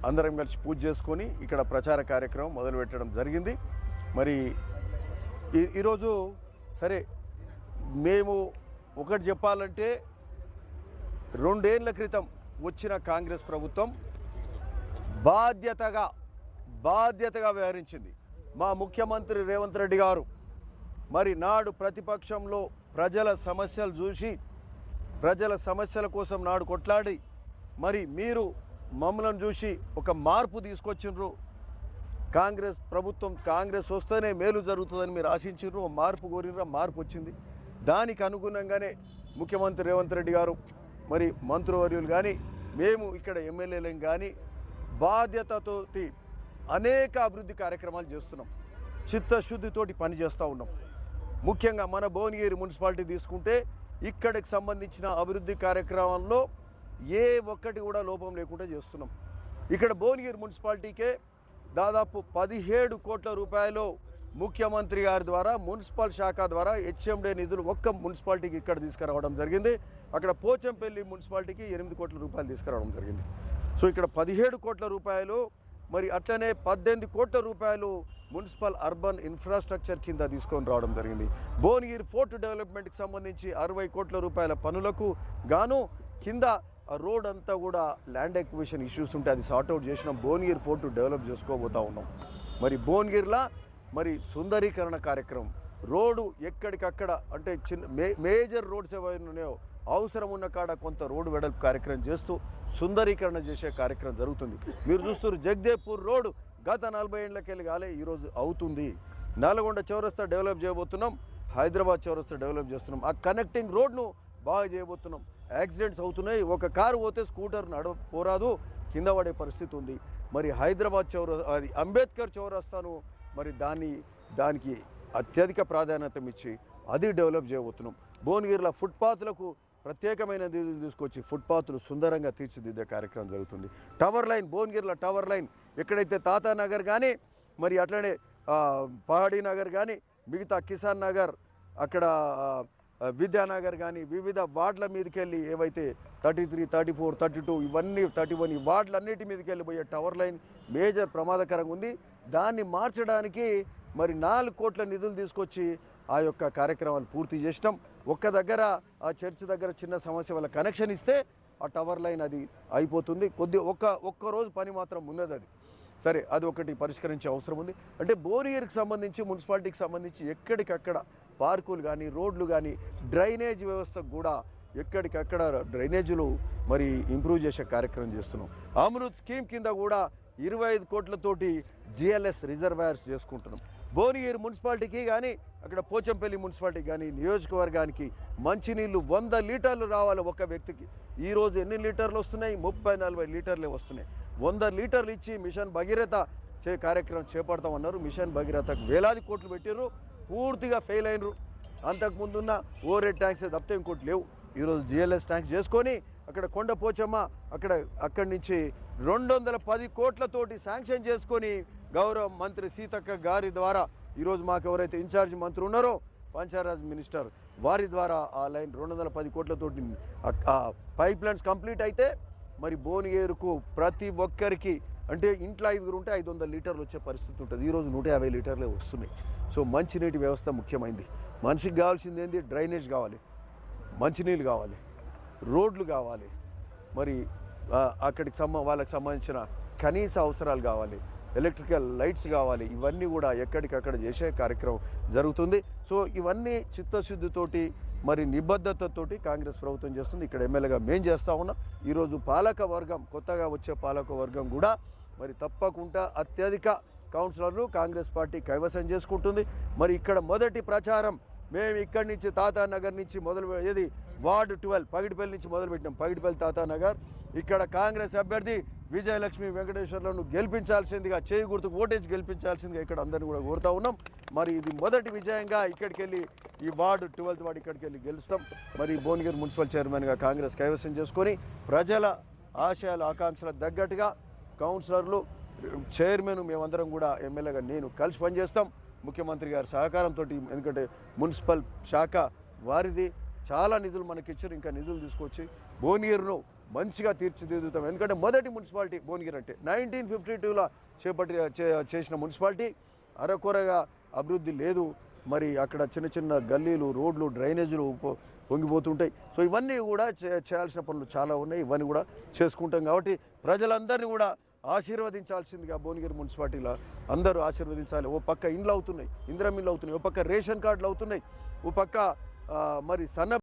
అందరం కలిసి పూజ చేసుకొని ఇక్కడ ప్రచార కార్యక్రమం మొదలుపెట్టడం జరిగింది. మరి ఈరోజు సరే మేము ఒకటి చెప్పాలంటే 2 ఏళ్ల క్రితం వచ్చిన కాంగ్రెస్ ప్రభుత్వం బాధ్యతగా వ్యవహరించింది. మా ముఖ్యమంత్రి రేవంత్ రెడ్డి గారు మరి నాడు ప్రతిపక్షంలో ప్రజల సమస్యలు చూసి ప్రజల సమస్యల కోసం నాడు కొట్లాడి మరి మీరు మమ్మల్ని చూసి ఒక మార్పు తీసుకొచ్చిండ్రు. కాంగ్రెస్ ప్రభుత్వం కాంగ్రెస్ వస్తేనే మేలు జరుగుతుందని మీరు ఆశించిండ్రు, మార్పు కోరినరు, మార్పు వచ్చింది. దానికి అనుగుణంగానే ముఖ్యమంత్రి రేవంత్ రెడ్డి గారు మరి మంత్రివర్యులు కానీ మేము ఇక్కడ ఎమ్మెల్యేలం కానీ బాధ్యతతోటి అనేక అభివృద్ధి కార్యక్రమాలు చేస్తున్నాం. చిత్తశుద్ధితోటి పనిచేస్తూ ఉన్నాం. ముఖ్యంగా మన భువనగిరి మున్సిపాలిటీ తీసుకుంటే ఇక్కడికి సంబంధించిన అభివృద్ధి కార్యక్రమంలో ఏ ఒక్కటి కూడా లోపం లేకుండా చేస్తున్నాం. ఇక్కడ భువనగిరి మున్సిపాలిటీకే దాదాపు 17 కోట్ల రూపాయలు ముఖ్యమంత్రి గారి ద్వారా మున్సిపల్ శాఖ ద్వారా హెచ్ఎండే నిధులు ఒక్క మున్సిపాలిటీకి ఇక్కడ తీసుకురావడం జరిగింది. అక్కడ పోచంపల్లి మున్సిపాలిటీకి 8 కోట్ల రూపాయలు తీసుకురావడం జరిగింది. సో ఇక్కడ 17 కోట్ల రూపాయలు, మరి అట్లనే 18 కోట్ల రూపాయలు మున్సిపల్ అర్బన్ ఇన్ఫ్రాస్ట్రక్చర్ కింద తీసుకొని రావడం జరిగింది. భువనగిరి ఫోర్ట్ డెవలప్మెంట్కి సంబంధించి 60 కోట్ల రూపాయల పనులకు గాను కింద రోడ్ అంతా కూడా ల్యాండ్ ఎక్విజిషన్ ఇష్యూస్ ఉంటే అది సార్ట్అవుట్ చేసినాం. భువనగిరి ఫోర్ట్ డెవలప్ చేసుకోబోతూ ఉన్నాం. మరి భువనగిరిలో మరి సుందరీకరణ కార్యక్రమం, రోడ్డు ఎక్కడికక్కడ అంటే మేజర్ రోడ్స్ ఏవైనా ఉన్నాయో అవసరం ఉన్న కాడ కొంత రోడ్డు వెడల్పు కార్యక్రమం చేస్తూ సుందరీకరణ చేసే కార్యక్రమం జరుగుతుంది. మీరు చూస్తున్నారు జగదేవ్పూర్ రోడ్డు గత 40 ఏళ్ళకెళ్ళి కాలే ఈరోజు అవుతుంది. నల్గొండ చౌరస్తా డెవలప్ చేయబోతున్నాం, హైదరాబాద్ చౌరస్తా డెవలప్ చేస్తున్నాం. ఆ కనెక్టింగ్ రోడ్ను బాగా చేయబోతున్నాం. యాక్సిడెంట్స్ అవుతున్నాయి, ఒక కారు పోతే స్కూటర్ పోరాదు, కింద పడే పరిస్థితి ఉంది. మరి హైదరాబాద్ అది అంబేద్కర్ చౌరస్తాను మరి దానికి అత్యధిక ప్రాధాన్యత ఇచ్చి అది డెవలప్ చేయబోతున్నాం. భువనగిరిలో ఫుట్పాత్లకు ప్రత్యేకమైన నిధులు తీసుకొచ్చి ఫుట్పాత్లు సుందరంగా తీర్చిదిద్దే కార్యక్రమం జరుగుతుంది. టవర్ లైన్, భువనగిరిలో టవర్ లైన్ ఎక్కడైతే తాతానగర్ కానీ మరి అట్లనే పహాడీ నగర్ కానీ మిగతా కిసాన్ నగర్ అక్కడ విద్యానగర్ కానీ వివిధ వార్డుల మీదకి వెళ్ళి ఏవైతే 33, 34, 32 ఇవన్నీ 31 ఈ వార్డులన్నిటి మీదకి వెళ్ళిపోయే టవర్ లైన్ మేజర్ ప్రమాదకరంగా ఉంది. దాన్ని మార్చడానికి మరి 4 కోట్ల నిధులు తీసుకొచ్చి ఆ యొక్క కార్యక్రమాలు పూర్తి చేసినాం. ఒక్క దగ్గర ఆ చర్చ్ దగ్గర చిన్న సమస్య వల్ల కనెక్షన్ ఇస్తే ఆ టవర్ లైన్ అది అయిపోతుంది. ఒక్క రోజు పని మాత్రం ఉన్నది. అది సరే, అది ఒకటి పరిష్కరించే అవసరం ఉంది. అంటే భువనగిరికి సంబంధించి మున్సిపాలిటీకి సంబంధించి ఎక్కడికక్కడ పార్కులు కానీ రోడ్లు కానీ డ్రైనేజ్ వ్యవస్థకు కూడా ఎక్కడికక్కడ డ్రైనేజీలు మరి ఇంప్రూవ్ చేసే కార్యక్రమం చేస్తున్నాం. అమృత్ స్కీమ్ కింద కూడా 25 కోట్లతోటి జిఎల్ఎస్ రిజర్వాయర్స్ చేసుకుంటున్నాం. భువనగిరి మున్సిపాలిటీకి కానీ అక్కడ పోచంపల్లి మున్సిపాలిటీకి కానీ నియోజకవర్గానికి మంచినీళ్ళు 100 లీటర్లు రావాలి ఒక వ్యక్తికి. ఈరోజు ఎన్ని లీటర్లు వస్తున్నాయి? 30-40 లీటర్లే వస్తున్నాయి. 100 లీటర్లు ఇచ్చి మిషన్ భగీరథ కార్యక్రమం చేపడతామన్నారు. మిషన్ భగీరథకు వేలాది కోట్లు పెట్టారు, పూర్తిగా ఫెయిల్ అయినరు. అంతకుముందున్న ఓవర్ ట్యాంక్స్ తప్పితే ఇంకోటి లేవు. ఈరోజు జిఎల్ఎస్ ట్యాంక్స్ చేసుకొని అక్కడ కొండపోచమ్మ అక్కడి నుంచి 210 కోట్లతోటి శాంక్షన్ చేసుకొని గౌరవ మంత్రి సీతక్క గారి ద్వారా ఈరోజు మాకు ఎవరైతే ఇన్ఛార్జ్ మంత్రి ఉన్నారో పంచాయరాజ్ మినిస్టర్ వారి ద్వారా ఆ లైన్ 210 కోట్లతోటి ఆ పైప్ లైన్స్ కంప్లీట్ అయితే మరి భువనగిరికి ప్రతి ఒక్కరికి అంటే ఇంట్లో 5 ఉంటే 500 లీటర్లు వచ్చే పరిస్థితి ఉంటుంది. ఈరోజు 150 లీటర్లే వస్తున్నాయి. సో మంచినీటి వ్యవస్థ ముఖ్యమైంది. మనిషికి కావాల్సింది ఏంది? డ్రైనేజ్ కావాలి, మంచినీళ్ళు కావాలి, రోడ్లు కావాలి, మరి అక్కడికి వాళ్ళకి సంబంధించిన కనీస అవసరాలు కావాలి, ఎలక్ట్రికల్ లైట్స్ కావాలి. ఇవన్నీ కూడా ఎక్కడికక్కడ చేసే కార్యక్రమం జరుగుతుంది. సో ఇవన్నీ చిత్తశుద్ధితోటి మరి నిబద్ధతతోటి కాంగ్రెస్ ప్రభుత్వం చేస్తుంది. ఇక్కడ ఎమ్మెల్యేగా మేము చేస్తూ ఉన్నాం. ఈరోజు పాలక వర్గం, కొత్తగా వచ్చే పాలక వర్గం కూడా మరి తప్పకుండా అత్యధిక కౌన్సిలర్లు కాంగ్రెస్ పార్టీ కైవసం చేసుకుంటుంది. మరి ఇక్కడ మొదటి ప్రచారం మేము ఇక్కడి నుంచి తాతానగర్ నుంచి ఏది వార్డు 12 పగిడిపల్లి నుంచి మొదలుపెట్టినాం. పగిడిపల్లి తాతానగర్ ఇక్కడ కాంగ్రెస్ అభ్యర్థి విజయలక్ష్మి వెంకటేశ్వర్లను గెలిపించాల్సిందిగా, చేయి గుర్తుకు ఓటేసి గెలిపించాల్సిందిగా ఇక్కడ అందరినీ కూడా కోరుతూ ఉన్నాం. మరి ఇది మొదటి విజయంగా ఇక్కడికి వెళ్ళి ఈ వార్డు 12th వార్డు ఇక్కడికి వెళ్ళి గెలుస్తాం. మరి భువనగిరి మున్సిపల్ చైర్మన్గా కాంగ్రెస్ కైవసం చేసుకొని ప్రజల ఆశయాలు ఆకాంక్షలకు తగ్గట్టుగా కౌన్సిలర్లు, చైర్మన్ మేమందరం కూడా ఎమ్మెల్యేగా నేను కలిసి పనిచేస్తాం. ముఖ్యమంత్రి గారి సహకారంతో, ఎందుకంటే మున్సిపల్ శాఖ వారిది చాలా నిధులు మనకి ఇచ్చారు. ఇంకా నిధులు తీసుకొచ్చి భువనగిరిను మంచిగా తీర్చిదిద్దుతాం. ఎందుకంటే మొదటి మున్సిపాలిటీ భువనగిరి అంటే 1952లో చేసిన మున్సిపాలిటీ. అరకొరగా అభివృద్ధి లేదు. మరి అక్కడ చిన్న చిన్న గల్లీలు, రోడ్లు, డ్రైనేజీలు పొంగిపోతుంటాయి. సో ఇవన్నీ కూడా చేయాల్సిన పనులు చాలా ఉన్నాయి. ఇవన్నీ కూడా చేసుకుంటాం. కాబట్టి ప్రజలందరినీ కూడా ఆశీర్వదించాల్సిందిగా భువనగిరి మున్సిపాలిటీలో అందరూ ఆశీర్వదించాలి. ఓ పక్క ఇండ్లు అవుతున్నాయి, ఇందిరమ్మ ఇండ్లు అవుతున్నాయి, ఓ పక్క రేషన్ కార్డులు అవుతున్నాయి, ఓ పక్క మరి సన్న